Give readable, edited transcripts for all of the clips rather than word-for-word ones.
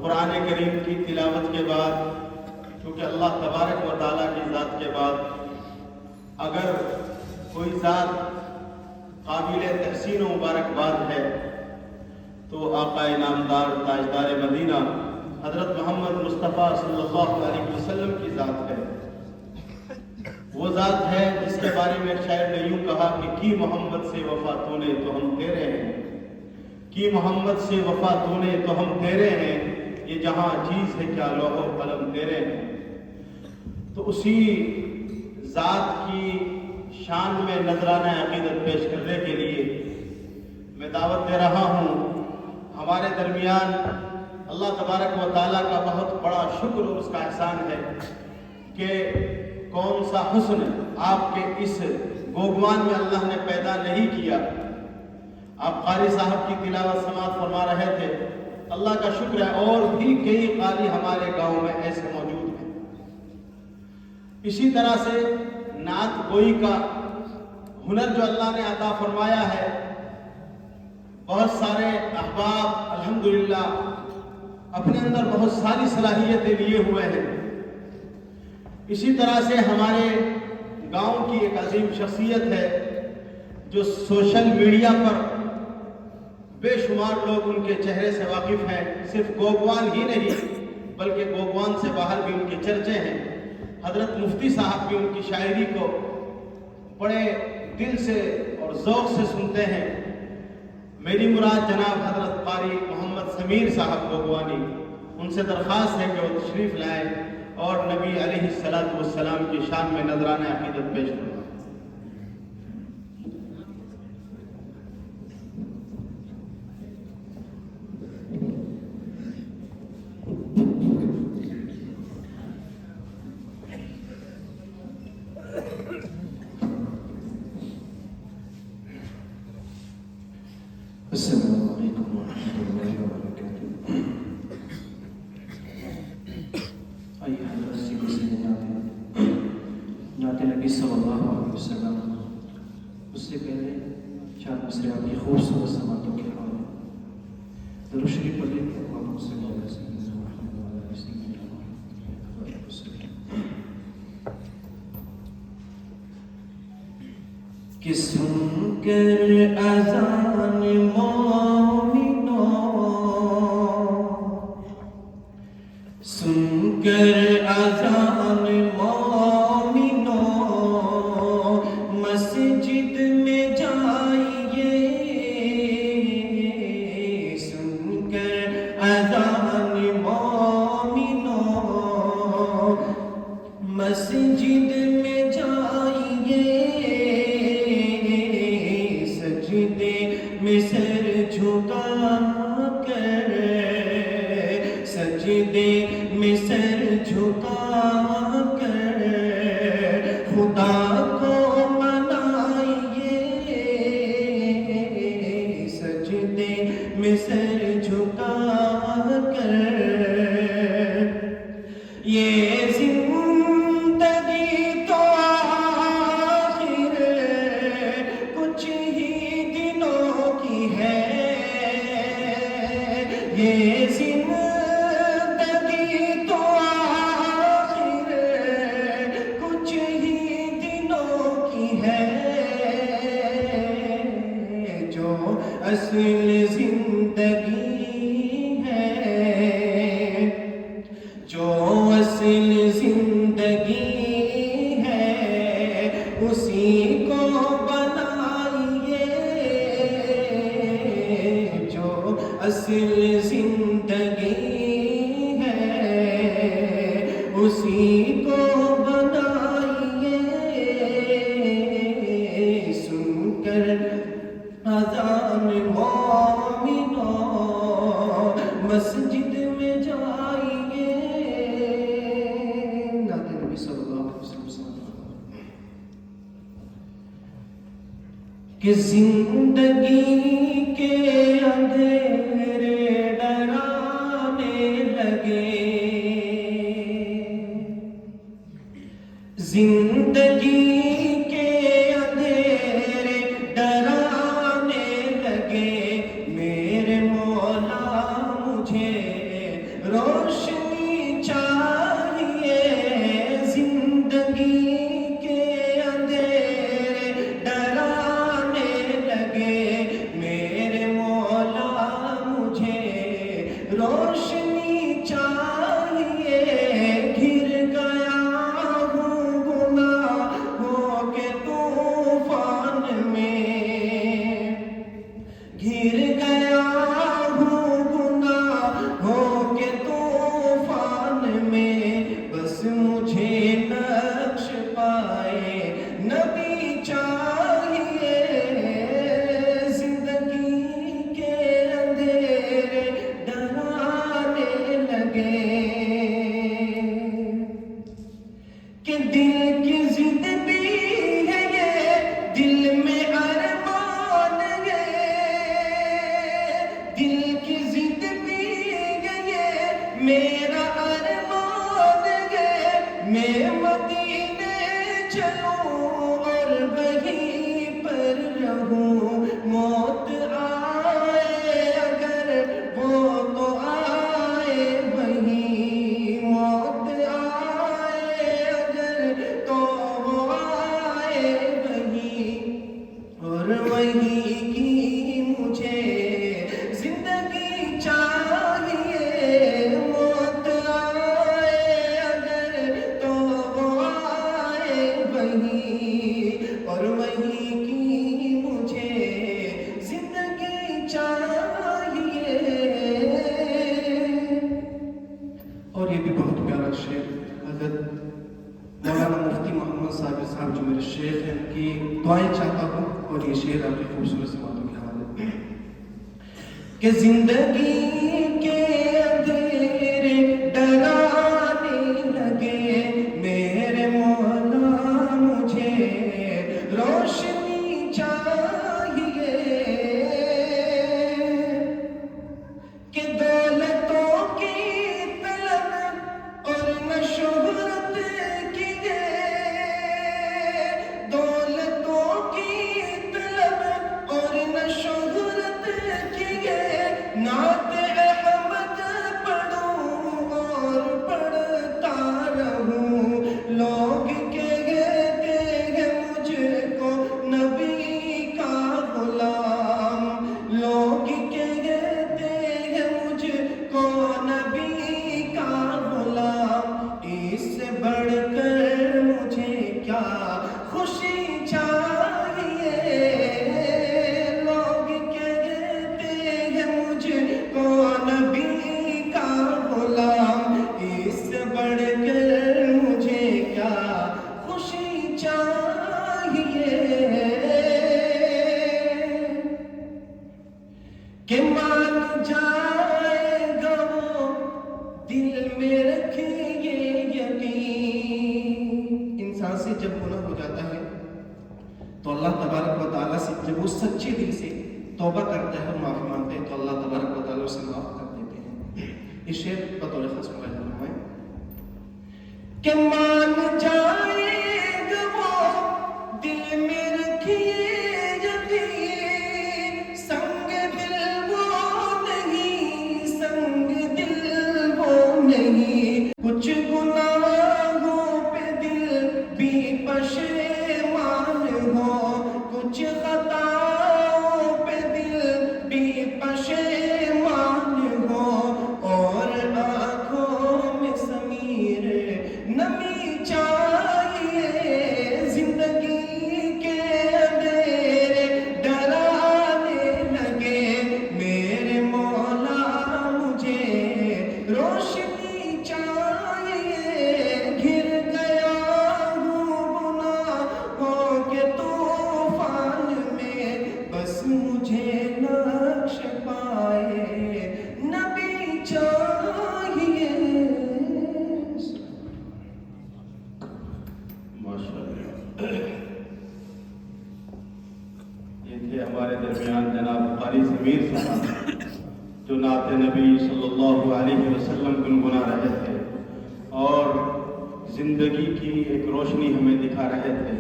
قرآن کریم کی تلاوت کے بعد، کیونکہ اللہ تبارک و تعالیٰ کی ذات کے بعد اگر کوئی ذات قابل تحسین و مبارکباد ہے تو آقا نامدار تاجدار مدینہ حضرت محمد مصطفیٰ صلی اللہ علیہ وسلم کی ذات ہے۔ وہ ذات ہے جس کے بارے میں شاعر نے یوں کہا کہ کی محمد سے وفا تو نے تو ہم تیرے ہیں، کی محمد سے وفا تو نے تو ہم تیرے ہیں، یہ جہاں چیز ہے کیا لوح و قلم تیرے ہیں۔ تو اسی ذات کی شان میں نذرانہ عقیدت پیش کرنے کے لیے میں دعوت دے رہا ہوں۔ ہمارے درمیان اللہ تبارک و تعالیٰ کا بہت بڑا شکر اور اس کا احسان ہے کہ کون سا حسن آپ کے اس گوگوان میں اللہ نے پیدا نہیں کیا۔ آپ قاری صاحب کی تلاوت سماعت فرما رہے تھے، اللہ کا شکر ہے اور بھی کئی قاری ہمارے گاؤں میں ایسے موجود ہیں۔ اسی طرح سے نعت گوئی کا ہنر جو اللہ نے عطا فرمایا ہے، بہت سارے احباب الحمدللہ اپنے اندر بہت ساری صلاحیتیں لیے ہوئے ہیں۔ اسی طرح سے ہمارے گاؤں کی ایک عظیم شخصیت ہے جو سوشل میڈیا پر بے شمار لوگ ان کے چہرے سے واقف ہیں، صرف گوگوان ہی نہیں بلکہ گوگوان سے باہر بھی ان کے چرچے ہیں۔ حضرت مفتی صاحب بھی ان کی شاعری کو بڑے دل سے اور ذوق سے سنتے ہیں۔ میری مراد جناب حضرت قاری محمد سمیر صاحب گوگوانی، ان سے درخواست ہے کہ وہ تشریف لائیں اور نبی علیہ السلام کی شان میں نذرانہ عقیدت پیش کریں۔ السلام علیکم ورحمۃ اللہ وبرکاتہ۔ آئیے حضرت سیدھے سیدھے نعت نبی صلی اللہ علیہ وسلم، اس سے پہلے چار مصرے آپ کی خوبصورت سماعتوں کے حوالے درود شریف پڑھ لیں۔ اللہم صلی علی سیدنا محمد وعلی آل سیدنا محمد وسلم۔ کہ سن کر اذان مومنوں، سن کر اذان مومنوں، مسجد میں جائیے، سن کر اذان مومنوں، مسجد میں جائیے، سجدے میں سر جھکا کر، سجدے میں سر جھکا کر خدا کو منائیے، سجدے میں سر جھکا کر۔ یہ زندگی تو آخر کچھ ہی دنوں کی ہے، یہ زندگی تو آخر کچھ ہی دنوں کی ہے، جو اصل زندگی ہے، جو اصل زندگی ہے، اسی کو بنائیے، جو اصل زندگی ہے، اسی کو بنائیے، سن کر اذان مومنوں، مسجد میں جائیے۔ نعت نبی صلی اللہ علیہ وسلم۔ کہ زندگی کے اندھیرے ڈرانے لگے، زندگی کے اندھیرے ڈرانے لگے، میرے مولا مجھے روشنی چاہیے گر گیا ہوں گناہوں کے طوفان میں گر گیا ہوں گناہوں کے طوفان میں بس مجھے نقش پائے نبی چاہیے زندگی کے اندھیرے ڈرانے لگے کہ دل کی ضد بھی ہے یہ دل میں ارمان ہے دل کی ضد بھی ہے یہ میرا ارمان ہے میں مدینے چلوں اور وہیں پر رہوں موت آئے اگر وہ تو آئے وہیں موت آئے اگر تو وہ آئے وہیں اور وہیں کی مجھے زندگی چاہیے موت آئے اگر تو وہ آئے وہیں اور وہیں کی مجھے زندگی چاہیے اور یہ بھی بہت پیارا شعر حضرت مولانا مفتی محمد صاحب جو میرے شیخ ہیں ان کی دعائیں چاہتا ہوں اور یہ شعر آپ کی خوبصورت سی باتوں کے حوالے کہ زندگی کے اندھیرے ڈرانے لگے میرے مولا مجھے روشنی چاہیے کہ دولتوں کی طلب اور نہ شہرت کی دولتوں کی طلب اور نہ شہرت کی نعت احمد پڑھوں اور پڑھتا رہوں لوگ کہتے ہیں مجھ کو نبی کا غلام لوگ کہتے ہیں مجھ کو نبی کا غلام اس سے بڑھ کر مجھے کیا خوشی چاہیے لوگ کہتے ہیں مجھ کو نبی کا غلام اس سے بڑھ کر مجھے کیا خوشی چاہیے کہ مان جائے گا وہ دل میں رکھیے یقین انسان سے جب گناہ ہو جاتا ہے تو اللہ تبارک و تعالیٰ سے جب وہ سچے دل سے توبہ کرتا ہے اور معافی مانگتے ہیں تو اللہ تبارک و تعالیٰ اسے معاف کر دیتے ہیں یہ شعر بطور خاص مراجعہ فرمائیں کہ مان جائے گا وہ دل میں رکھیے یقین سنگ دل وہ نہیں سنگ دل وہ نہیں کچھ گناہوں پہ دل بھی پشیمان ہو کچھ خطاؤں پہ دل بھی پشیمان ہو اور آنکھوں میں ضمیر نمی چاہیے زندگی کے اندھیرے ڈرانے لگے میرے مولا مجھے روشنی چاہیے گر گیا ہوں گناہوں کے طوفان میں بس مجھے نقش پائے نبی چاہیے یہ تھے ہمارے درمیان جناب قاری ضمیر صاحب جو نعت نبی صلی اللہ علیہ وسلم گنگنا رہے تھے اور زندگی کی ایک روشنی ہمیں دکھا رہے تھے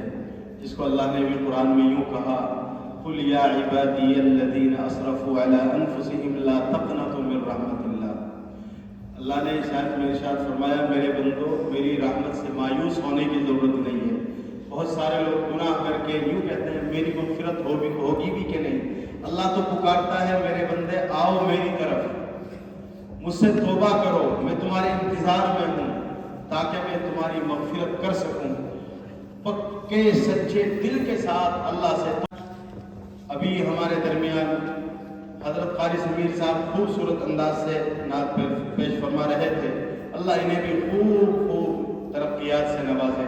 جس کو اللہ نے بھی قرآن میں یوں کہا قل یا عبادی الذین اسرفوا علی انفسہم لا تقنطوا من رحمت اللہ اللہ نے شاید میں ارشاد فرمایا میرے بندو میری رحمت سے مایوس ہونے کی ضرورت نہیں ہے بہت سارے لوگ گناہ کر کے یوں کہتے ہیں میری مغفرت ہوگی بھی کہ نہیں اللہ تو پکارتا ہے میرے بندے آؤ میری طرف مجھ سے توبہ کرو، میں تمہارے انتظار میں ہوں تاکہ میں تمہاری مغفرت کر سکوں۔ پکے سچے دل کے ساتھ اللہ سے۔ ابھی ہمارے درمیان حضرت قاری سمیر صاحب خوبصورت انداز سے نعت پیش فرما رہے تھے، اللہ انہیں بھی خوب ترقیات سے نوازے۔